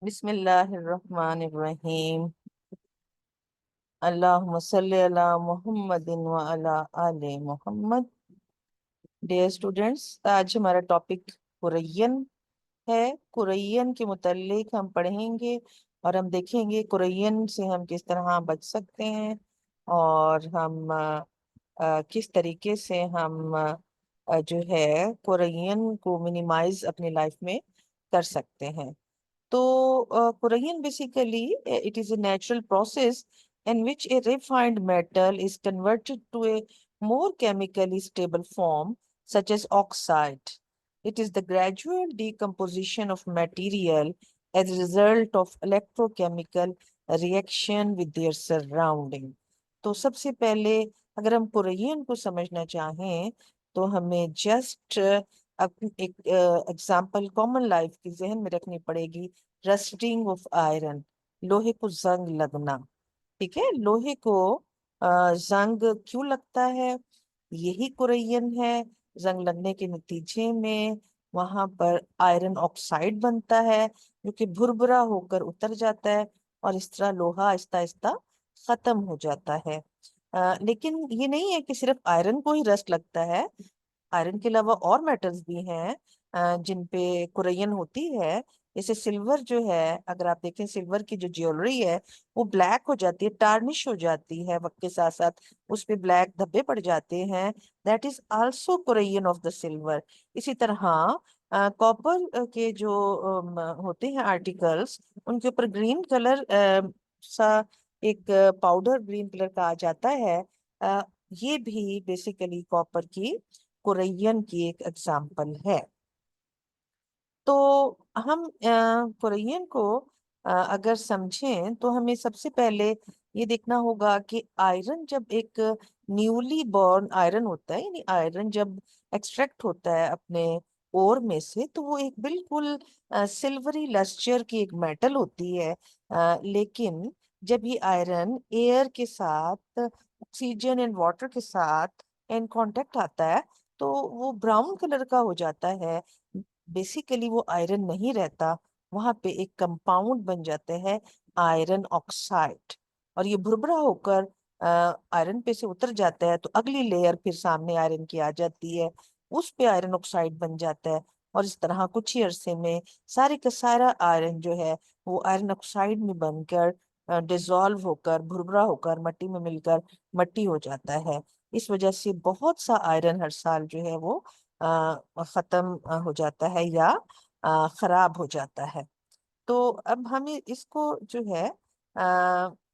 बिस्मिल्लाहिर्रहमानिर्रहीम। अल्लाहुम्मा सल्ली अला मुहम्मदिन व अला आले मोहम्मद। डियर स्टूडेंट्स, आज हमारा टॉपिक कुरैयन है। कुरैयन के मुताल्लिक हम पढ़ेंगे और हम देखेंगे कुरैयन से हम किस तरह बच सकते हैं और हम किस तरीके से हम जो है कुरैयन को मिनिमाइज अपनी लाइफ में कर सकते हैं। तो Korean basically it is a natural process in which a refined metal is converted to a more chemically stable form such as oxide. It is the gradual decomposition of material as a result of electrochemical reaction with their surrounding. तो सबसे पहले अगर हम Korean को समझना चाहें तो हमें जस्ट एक एग्जाम्पल कॉमन लाइफ की जहन में रखनी पड़ेगी। रस्टिंग ऑफ आयरन, लोहे को जंग लगना। ठीक है, लोहे को जंग क्यों लगता है? यही कुरैयन है। जंग लगने के नतीजे में वहां पर आयरन ऑक्साइड बनता है जो कि भुरभुरा होकर उतर जाता है और इस तरह लोहा आहिस्ता आहिस्ता खत्म हो जाता है। लेकिन ये नहीं है कि सिर्फ आयरन को ही रस्ट लगता है। आयरन के अलावा और मेटल्स भी हैं जिन पे कुरैयन होती है। जैसे सिल्वर जो है, अगर आप देखें सिल्वर की जो ज्वेलरी है वो ब्लैक हो जाती है, टार्निश हो जाती है वक्त के साथ साथ, उस पे ब्लैक धब्बे पड़ जाते हैं। That is also corrosion of the silver. इसी तरह कॉपर के जो होते हैं आर्टिकल्स, उनके ऊपर ग्रीन कलर सा एक पाउडर ग्रीन कलर का आ जाता है। अ, ये भी बेसिकली कॉपर की कुरैयन की एक एग्जाम्पल है। तो हम कुरैयन को अगर समझें तो हमें सबसे पहले ये देखना होगा कि आयरन जब एक न्यूली बॉर्न आयरन होता है, यानी आयरन जब एक्सट्रैक्ट होता है अपने ओर में से, तो वो एक बिल्कुल सिल्वरी लस्चर की एक मेटल होती है। लेकिन जब ये आयरन एयर के साथ, ऑक्सीजन एंड वाटर के साथ इन कांटेक्ट आता है तो वो ब्राउन कलर का हो जाता है। बेसिकली वो आयरन नहीं रहता, वहां पे एक कंपाउंड बन जाते हैं, आयरन ऑक्साइड। और ये भुरभुरा होकर आयरन पे से उतर जाता है तो अगली लेयर फिर सामने आयरन की आ जाती है, उस पे आयरन ऑक्साइड बन जाता है। और इस तरह कुछ ही अरसे में सारे का सारा आयरन जो है वो आयरन ऑक्साइड में बनकर डिजोल्व होकर भुरभुरा होकर मट्टी में मिलकर मट्टी हो जाता है। इस वजह से बहुत सा आयरन हर साल जो है वो खत्म हो जाता है या खराब हो जाता है। तो अब हमें इसको जो है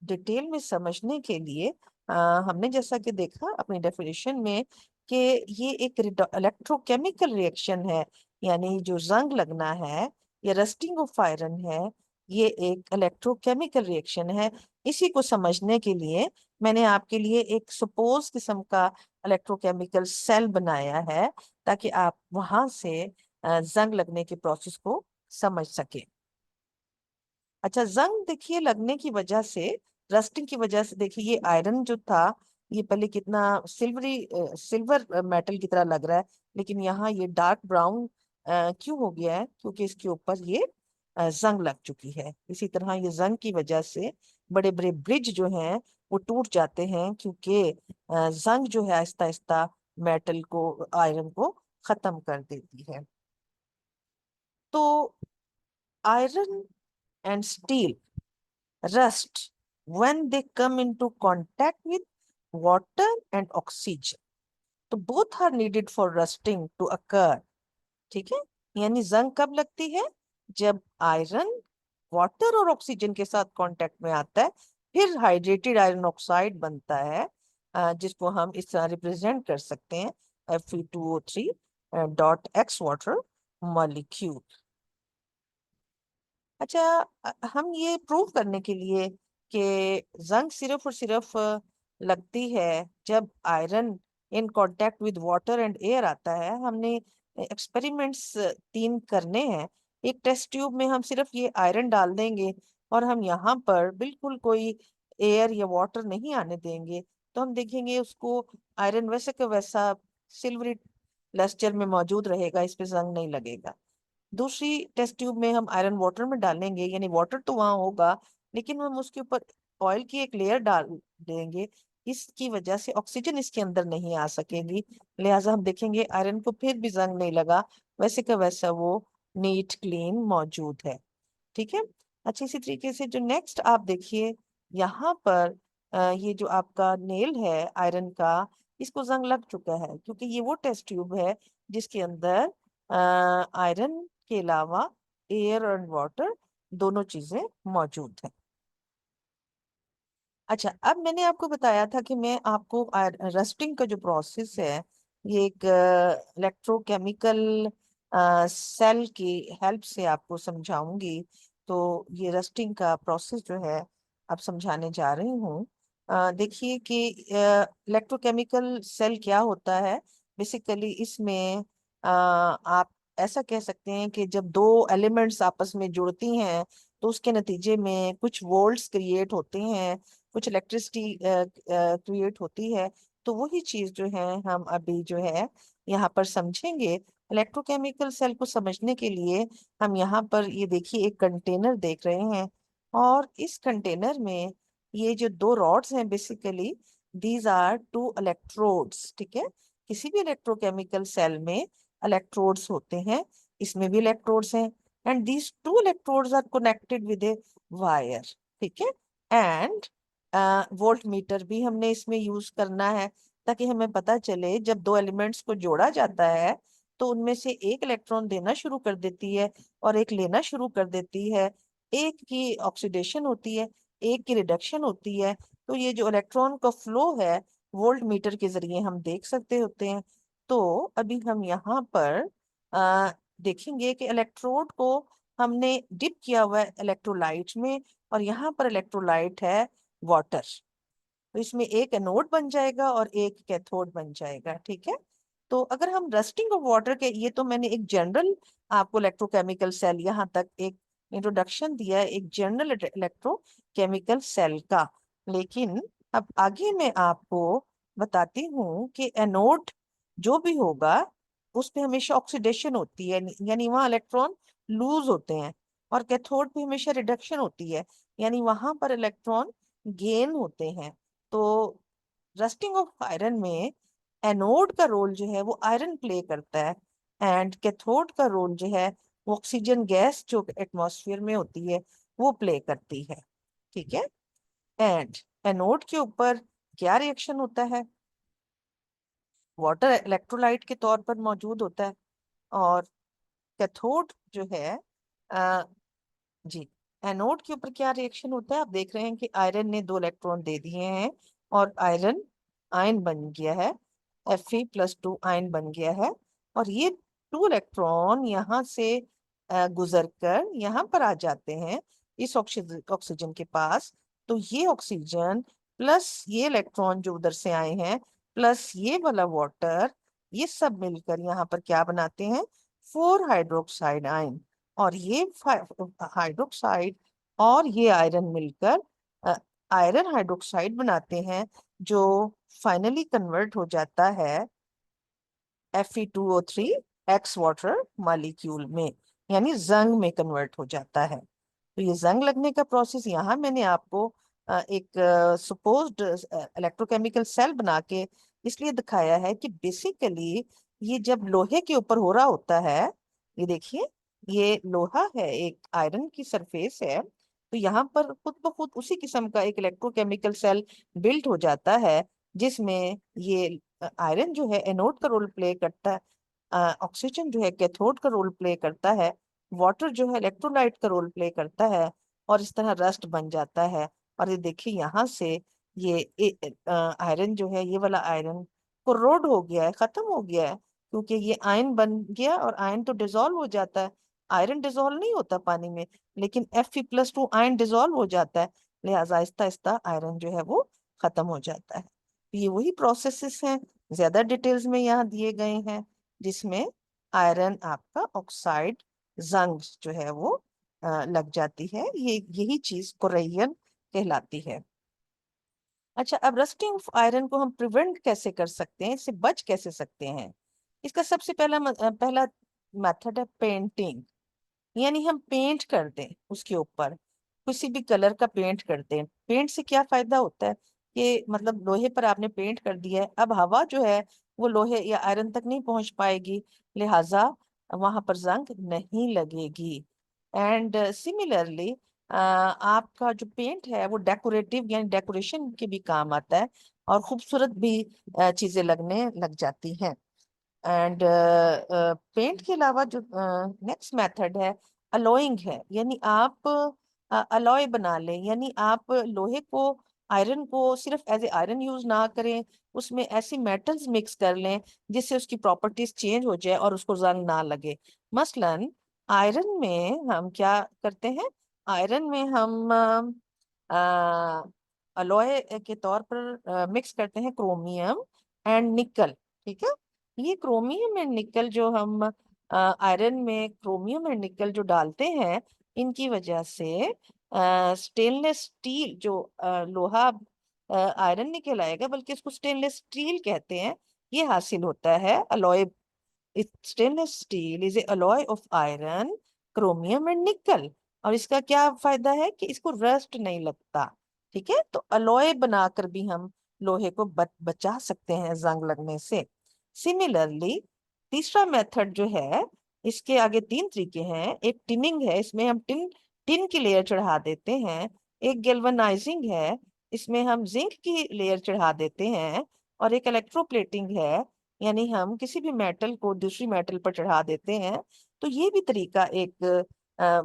डिटेल में समझने के लिए हमने जैसा कि देखा अपनी डेफिनेशन में कि ये एक इलेक्ट्रोकेमिकल रिएक्शन है, यानी जो जंग लगना है या रस्टिंग ऑफ आयरन है, ये एक इलेक्ट्रोकेमिकल रिएक्शन है। इसी को समझने के लिए मैंने आपके लिए एक सपोज किस्म का इलेक्ट्रोकेमिकल सेल बनाया है ताकि आप वहां से जंग लगने के प्रोसेस को समझ सके। अच्छा, जंग देखिए लगने की वजह से, रस्टिंग की वजह से, देखिए ये आयरन जो था ये पहले कितना सिल्वरी सिल्वर मेटल की तरह लग रहा है, लेकिन यहाँ ये डार्क ब्राउन क्यों हो गया है? क्योंकि इसके ऊपर ये जंग लग चुकी है। इसी तरह ये जंग की वजह से बड़े बड़े ब्रिज जो हैं वो टूट जाते हैं, क्योंकि जंग जो है आहिस्ता आहिस्ता मेटल को, आयरन को खत्म कर देती है। तो iron and steel rust when they come into contact with water and oxygen. तो both are needed for rusting to occur. ठीक है, यानी जंग कब लगती है? जब आयरन वाटर और ऑक्सीजन के साथ कांटेक्ट में आता है, फिर हाइड्रेटेड आयरन ऑक्साइड बनता है, जिसको हम इस तरह रिप्रेजेंट कर सकते हैं Fe2O3 dot x water molecule. अच्छा, हम ये प्रूव करने के लिए कि जंग सिर्फ और सिर्फ लगती है जब iron in contact with water and air आता है, हमने एक्सपेरिमेंट्स 3 करने हैं। एक टेस्ट ट्यूब में हम सिर्फ ये आयरन डाल देंगे और हम यहाँ पर बिल्कुल कोई एयर या वाटर नहीं आने देंगे, तो हम देखेंगे उसको आयरन वैसे का वैसा सिल्वरी लस्टर में मौजूद रहेगा, इस पे जंग नहीं लगेगा। दूसरी टेस्ट ट्यूब में हम आयरन वाटर में डालेंगे, यानी वाटर तो वहां होगा लेकिन हम उसके ऊपर ऑयल की एक लेयर डाल देंगे। इसकी वजह से ऑक्सीजन इसके अंदर नहीं आ सकेगी, लिहाजा हम देखेंगे आयरन को फिर भी जंग नहीं लगा, वैसे का वैसा वो नीट क्लीन मौजूद है। ठीक है। अच्छा, इसी तरीके से जो नेक्स्ट आप देखिए यहाँ पर ये जो आपका नेल है आयरन का, इसको जंग लग चुका है क्योंकि ये वो टेस्ट ट्यूब है जिसके अंदर आयरन के अलावा एयर और वाटर दोनों चीजें मौजूद हैं। अच्छा, अब मैंने आपको बताया था कि मैं आपको रस्टिंग का जो प्रोसेस है ये एक इलेक्ट्रोकेमिकल सेल की हेल्प से आपको समझाऊंगी। तो ये रस्टिंग का प्रोसेस जो है अब समझाने जा रही हूँ। देखिए कि इलेक्ट्रोकेमिकल सेल क्या होता है। बेसिकली इसमें आप ऐसा कह सकते हैं कि जब दो एलिमेंट्स आपस में जुड़ती हैं तो उसके नतीजे में कुछ वोल्ट्स क्रिएट होते हैं, कुछ इलेक्ट्रिसिटी क्रिएट होती है। तो वही चीज जो है हम अभी जो है यहाँ पर समझेंगे। इलेक्ट्रोकेमिकल सेल को समझने के लिए हम यहाँ पर ये देखिए एक कंटेनर देख रहे हैं, और इस कंटेनर में ये जो दो रॉड्स हैं basically these are two electrodes. ठीक है। किसी भी इलेक्ट्रोकेमिकल सेल में इलेक्ट्रोड्स होते हैं, इसमें भी इलेक्ट्रोड्स हैं, and these two electrodes are connected with a wire. ठीक है। एंड वोल्ट मीटर भी हमने इसमें यूज करना है ताकि हमें पता चले जब दो एलिमेंट्स को जोड़ा जाता है तो उनमें से एक इलेक्ट्रॉन देना शुरू कर देती है और एक लेना शुरू कर देती है। एक की ऑक्सीडेशन होती है, एक की रिडक्शन होती है। तो ये जो इलेक्ट्रॉन का फ्लो है वोल्ट मीटर के जरिए हम देख सकते होते हैं। तो अभी हम यहाँ पर आ, देखेंगे कि इलेक्ट्रोड को हमने डिप किया हुआ है इलेक्ट्रोलाइट में, और यहाँ पर इलेक्ट्रोलाइट है वाटर। तो इसमें एक एनोड बन जाएगा और एक कैथोड बन जाएगा। ठीक है। तो अगर हम रस्टिंग ऑफ वाटर के, ये तो मैंने एक जनरल आपको इलेक्ट्रोकेमिकल सेल यहाँ तक एक इंट्रोडक्शन दिया है एक जनरल इलेक्ट्रोकेमिकल सेल का। लेकिन अब आगे मैं आपको बताती हूँ कि एनोड जो भी होगा उस पे हमेशा ऑक्सीडेशन होती है, यानी वहाँ इलेक्ट्रॉन लूज होते हैं, और कैथोड पे हमेशा रिडक्शन होती है, यानी वहां पर इलेक्ट्रॉन गेन होते हैं। तो रस्टिंग ऑफ आयरन में एनोड का रोल जो है वो आयरन प्ले करता है, एंड कैथोड का रोल जो है वो ऑक्सीजन गैस जो एटमॉस्फेयर में होती है वो प्ले करती है। ठीक है। एंड एनोड के ऊपर क्या रिएक्शन होता है? वाटर इलेक्ट्रोलाइट के तौर पर मौजूद होता है। और कैथोड जो है जी, एनोड के ऊपर क्या रिएक्शन होता है? आप देख रहे हैं कि आयरन ने दो इलेक्ट्रॉन दे दिए हैं और आयरन आयन बन गया है, Fe+2 आयन बन गया है। और ये टू इलेक्ट्रॉन यहाँ से गुजर कर यहाँ पर आ जाते हैं इस ऑक्सीजन ऑक्सीजन के पास। तो ये ऑक्सीजन प्लस ये इलेक्ट्रॉन जो उधर से आए हैं प्लस ये वाला वाटर, ये सब मिलकर यहाँ पर क्या बनाते हैं? 4 हाइड्रोक्साइड आयन। और ये हाइड्रोक्साइड और ये आयरन मिलकर आयरन हाइड्रोक्साइड बनाते हैं, जो फाइनली कन्वर्ट हो जाता है Fe2O3 एक्स वाटर मॉलिक्यूल में, यानी जंग में कन्वर्ट हो जाता है। तो ये जंग लगने का प्रोसेस यहाँ मैंने आपको एक सपोज्ड इलेक्ट्रोकेमिकल सेल बना के इसलिए दिखाया है कि बेसिकली ये जब लोहे के ऊपर हो रहा होता है, ये देखिए ये लोहा है, एक आयरन की सरफेस है, तो यहाँ पर खुद ब खुद उसी किस्म का एक इलेक्ट्रोकेमिकल सेल बिल्ड हो जाता है जिसमें ये आयरन जो है एनोड का रोल प्ले करता है, ऑक्सीजन जो है कैथोड का रोल प्ले करता है, वाटर जो है इलेक्ट्रोलाइट का रोल प्ले करता है, और इस तरह रस्ट बन जाता है। और ये देखिए यहाँ से ये आयरन जो है ये वाला आयरन कोरोड हो गया है, खत्म हो गया है, क्योंकि ये आयन बन गया और आयन तो डिजोल्व हो जाता है। आयरन डिजोल्व नहीं होता पानी में, लेकिन Fe+2 आयन डिजोल्व हो जाता है, लिहाजा आहिस्ता आहिस्ता आयरन जो है वो खत्म हो जाता है। तो ये वही प्रोसेसेस हैं, ज्यादा डिटेल्स में यहाँ दिए गए हैं, जिसमें आयरन आपका ऑक्साइड जंग जो है वो लग जाती है। ये यही चीज कोरेजन कहलाती है। अच्छा, अब रस्टिंग ऑफ आयरन को हम प्रिवेंट कैसे कर सकते हैं, इससे बच कैसे सकते हैं? इसका सबसे पहला मेथड है पेंटिंग। यानी हम पेंट कर दें उसके ऊपर, किसी भी कलर का पेंट कर दें। पेंट से क्या फायदा होता है कि मतलब लोहे पर आपने पेंट कर दिया है, अब हवा जो है वो लोहे या आयरन तक नहीं पहुंच पाएगी, लिहाजा वहां पर जंग नहीं लगेगी। एंड सिमिलरली आपका जो पेंट है वो डेकोरेटिव यानी डेकोरेशन के भी काम आता है, और खूबसूरत भी चीजें लगने लग जाती हैं। एंड पेंट के अलावा जो नेक्स्ट मेथड है अलोइंग है, यानी आप अलॉय बना लें, यानी आप लोहे को, आयरन को सिर्फ एज ए आयरन यूज ना करें, उसमें ऐसी मेटल्स मिक्स कर लें जिससे उसकी प्रॉपर्टीज चेंज हो जाए और उसको जंग ना लगे। मसलन आयरन में हम क्या करते हैं, आयरन में हम अलॉय के तौर पर मिक्स करते हैं क्रोमियम एंड निकल। ठीक है, ये क्रोमियम एंड निकल जो हम आयरन में क्रोमियम एंड निकल जो डालते हैं, इनकी वजह से स्टेनलेस स्टील जो लोहा आयरन नहीं कहलाएगा बल्कि इसको स्टेनलेस स्टील कहते हैं, ये हासिल होता है। Alloy, stainless steel is a alloy of iron, chromium and निकल। और इसका क्या फायदा है कि इसको रस्ट नहीं लगता। ठीक है, तो अलॉय बनाकर भी हम लोहे को बचा सकते हैं जंग लगने से। सिमिलरली तीसरा मेथड जो है, इसके आगे तीन तरीके हैं। एक टिनिंग है, इसमें हम टिन टिन की लेयर चढ़ा देते हैं। एक गैल्वेनाइजिंग है, इसमें हम जिंक की लेयर चढ़ा देते हैं। और एक इलेक्ट्रोप्लेटिंग है, यानी हम किसी भी मेटल को दूसरी मेटल पर चढ़ा देते हैं। तो ये भी तरीका एक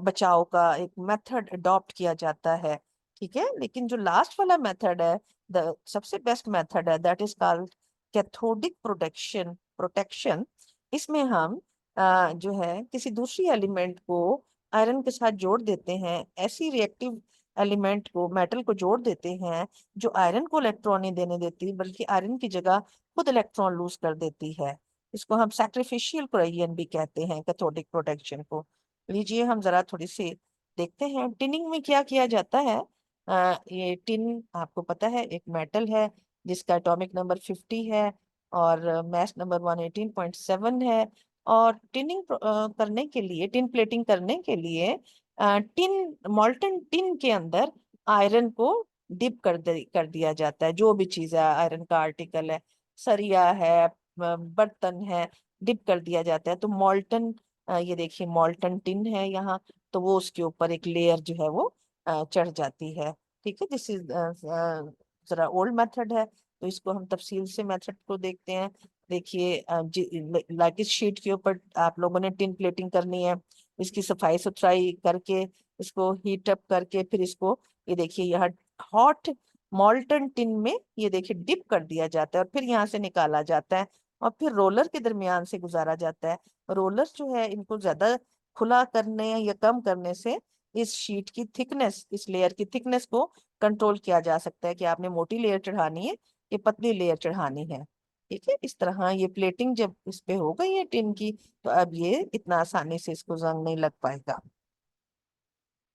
बचाव का एक मेथड अडॉप्ट किया जाता है। ठीक है, लेकिन जो लास्ट वाला मेथड है, द सबसे बेस्ट मेथड है, that is called cathodic protection protection. इसमें हम जो है किसी दूसरी एलिमेंट को आयरन के साथ जोड़ देते हैं, ऐसी रिएक्टिव एलिमेंट को, मेटल को जोड़ देते हैं जो आयरन को इलेक्ट्रॉन नहीं देने देती बल्कि आयरन की जगह खुद इलेक्ट्रॉन लूज कर देती है। इसको हम सैक्रिफिशियल कुरेशन भी कहते हैं, कैथोडिक प्रोटेक्शन को। लीजिए हम जरा थोड़ी सी देखते हैं टिनिंग में क्या किया जाता है। ये टिन आपको पता है एक मेटल है जिसका एटॉमिक नंबर 50 है और मास नंबर 118.7 है। और टिनिंग करने के लिए, टिन प्लेटिंग करने के लिए टिन, मॉल्टन टिन के अंदर आयरन को डिप कर दिया जाता है। जो भी चीज है, आयरन का आर्टिकल है, सरिया है, बर्तन है, डिप कर दिया जाता है। तो मॉल्टन, ये देखिए मॉल्टन टिन है यहाँ, तो वो उसके ऊपर एक लेयर जो है वो चढ़ जाती है। ठीक है, दिस इज जरा ओल्ड मेथड है, तो इसको हम तफसील से मेथड को देखते हैं। देखिए लाइक इस शीट के ऊपर आप लोगों ने टिन प्लेटिंग करनी है, इसकी सफाई सुथराई करके, इसको हीट अप करके, फिर इसको ये देखिए यहाँ हॉट मॉल्टन टिन में ये देखिए डिप कर दिया जाता है और फिर यहाँ से निकाला जाता है और फिर रोलर के दरमियान से गुजारा जाता है। रोलर जो है इनको ज्यादा खुला करने या कम करने से इस शीट की थिकनेस, इस लेयर की थिकनेस को कंट्रोल किया जा सकता है कि आपने मोटी लेयर चढ़ानी है कि पतली लेयर चढ़ानी है। ठीक है, इस तरह ये प्लेटिंग जब इस पे हो गई है टिन की, तो अब ये इतना आसानी से इसको जंग नहीं लग पाएगा।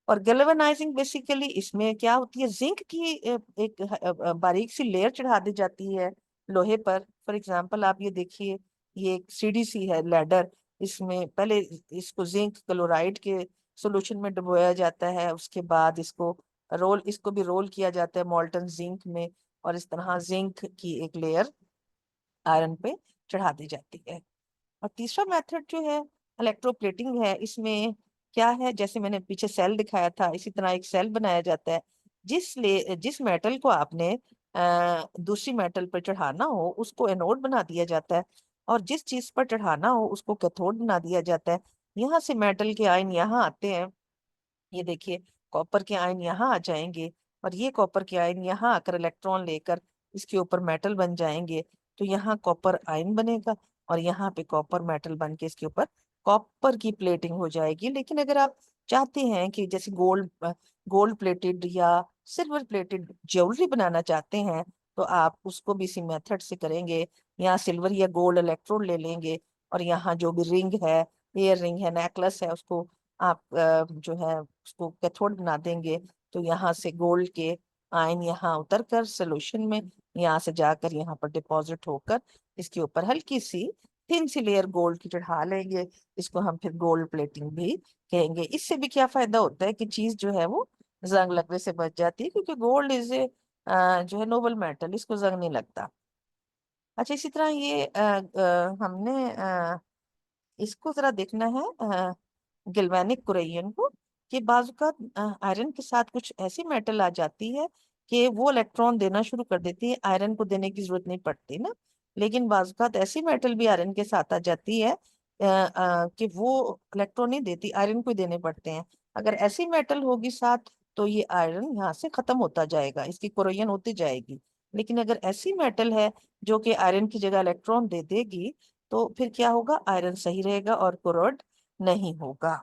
और गैल्वेनाइजिंग बेसिकली इसमें क्या होती है, जिंक की एक बारीक सी लेयर चढ़ा दी जाती है लोहे पर। फॉर एग्जांपल आप ये देखिए, ये एक सीढ़ी सी है लैडर, इसमें पहले इसको जिंक क्लोराइड के सॉल्यूशन में डुबोया जाता है, उसके बाद इसको भी रोल किया जाता है मॉल्टन जिंक में, और इस तरह जिंक की एक लेयर आयरन पे चढ़ा दी जाती है। और तीसरा मेथड जो है इलेक्ट्रोप्लेटिंग है। इसमें क्या है, जैसे मैंने पीछे सेल दिखाया था, इसी तरह एक सेल बनाया जाता है। जिस मेटल को आपने दूसरी मेटल पर चढ़ाना हो उसको एनोड बना दिया जाता है, और जिस चीज पर चढ़ाना हो उसको कैथोड बना दिया जाता है। यहाँ से मेटल के आयन यहाँ आते हैं, ये देखिए कॉपर के आयन यहाँ आ जाएंगे, और ये कॉपर के आयन यहाँ आकर इलेक्ट्रॉन लेकर इसके ऊपर मेटल बन जाएंगे। तो यहाँ कॉपर आयन बनेगा और यहाँ पे कॉपर मेटल बन के इसके ऊपर कॉपर की प्लेटिंग हो जाएगी। लेकिन अगर आप चाहते हैं कि जैसे गोल्ड प्लेटेड या सिल्वर प्लेटेड ज्वेलरी बनाना चाहते हैं, तो आप उसको भी इसी मेथड से करेंगे। यहाँ सिल्वर या गोल्ड इलेक्ट्रोड ले लेंगे, और यहाँ जो भी रिंग है, ईयर रिंग है, नेकलेस है, उसको आप जो है उसको कैथोड बना देंगे। तो यहाँ से गोल्ड के आयन यहाँ उतर कर सोल्यूशन में, यहाँ से जाकर यहाँ पर डिपॉजिट होकर इसके ऊपर हल्की सी थिन सी लेयर गोल्ड की चढ़ा लेंगे। इसको हम फिर गोल्ड प्लेटिंग भी कहेंगे। इससे भी क्या फायदा होता है कि चीज जो है वो जंग लगने से बच जाती है, क्योंकि गोल्ड इज ए जो है नोबल मेटल, इसको जंग नहीं लगता। अच्छा, इसी तरह ये हमने इसको जरा देखना है गिल्वेनिक कुरेयन को, कि बाजुका आयरन के साथ कुछ ऐसी मेटल आ जाती है कि वो इलेक्ट्रॉन देना शुरू कर देती है, आयरन को देने की जरूरत नहीं पड़ती ना। लेकिन बाजुका ऐसी मेटल भी आयरन के साथ आ जाती है कि वो इलेक्ट्रॉन नहीं देती, आयरन को ही देने पड़ते हैं। अगर ऐसी मेटल होगी साथ, तो ये आयरन यहाँ से खत्म होता जाएगा, इसकी कुरेयन होती जाएगी। लेकिन अगर ऐसी मेटल है जो कि आयरन की जगह इलेक्ट्रॉन दे देगी, तो फिर क्या होगा, आयरन सही रहेगा और कोरोड नहीं होगा।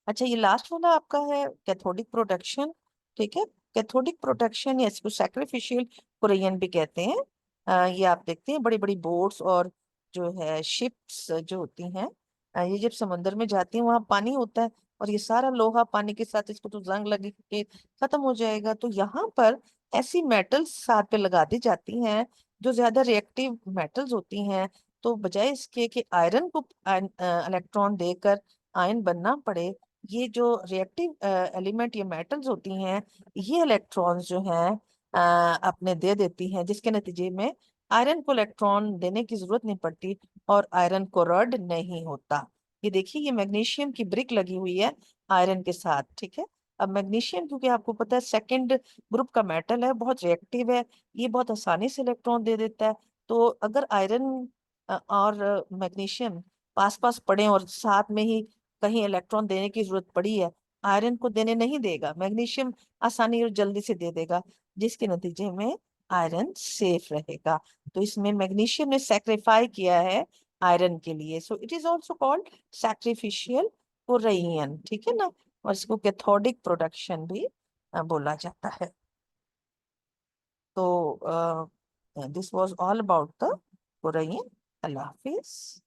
अच्छा, ये लास्ट वाला आपका है कैथोडिक प्रोटेक्शन। ठीक है, कैथोडिक प्रोटेक्शन या इसको सैक्रिफिशियल कुरेयन भी कहते हैं। ये आप देखते हैं बड़ी बड़ी बोट्स और जो है शिप्स जो होती हैं, ये जब समुद्र में जाती हैं वहां पानी होता है, और ये सारा लोहा पानी के साथ, इसको तो जंग लगे के खत्म हो जाएगा। तो यहाँ पर ऐसी मेटल्स साथ पे लगा दी जाती हैं जो ज्यादा रिएक्टिव मेटल्स होती हैं। तो बजाय इसके कि आयरन को इलेक्ट्रॉन देकर आयन बनना पड़े, ये जो रिएक्टिव एलिमेंट ये मेटल्स होती हैं, ये इलेक्ट्रॉन्स जो हैं अपने दे देती हैं, जिसके नतीजे में आयरन को इलेक्ट्रॉन देने की जरूरत नहीं पड़ती और आयरन कोरोड नहीं होता। ये देखिए, ये मैग्नीशियम की ब्रिक लगी हुई है आयरन के साथ। ठीक है, अब मैग्नीशियम क्योंकि आपको पता है सेकंड ग्रुप का मेटल है, बहुत रिएक्टिव है, ये बहुत आसानी से इलेक्ट्रॉन दे देता है। तो अगर आयरन और मैग्नीशियम पास पास पड़े और साथ में ही कहीं इलेक्ट्रॉन देने की जरूरत पड़ी है, आयरन को देने नहीं देगा, मैग्नीशियम आसानी और जल्दी से दे देगा, जिसके नतीजे में आयरन सेफ रहेगा। तो इसमें मैग्नीशियम ने सेक्रीफाई किया है आयरन के लिए, so it is also called sacrificial corrosion. ठीक है ना, और इसको कैथोडिक प्रोडक्शन भी बोला जाता है। तो this was all about the corrosion. अल्लाह हाफिज।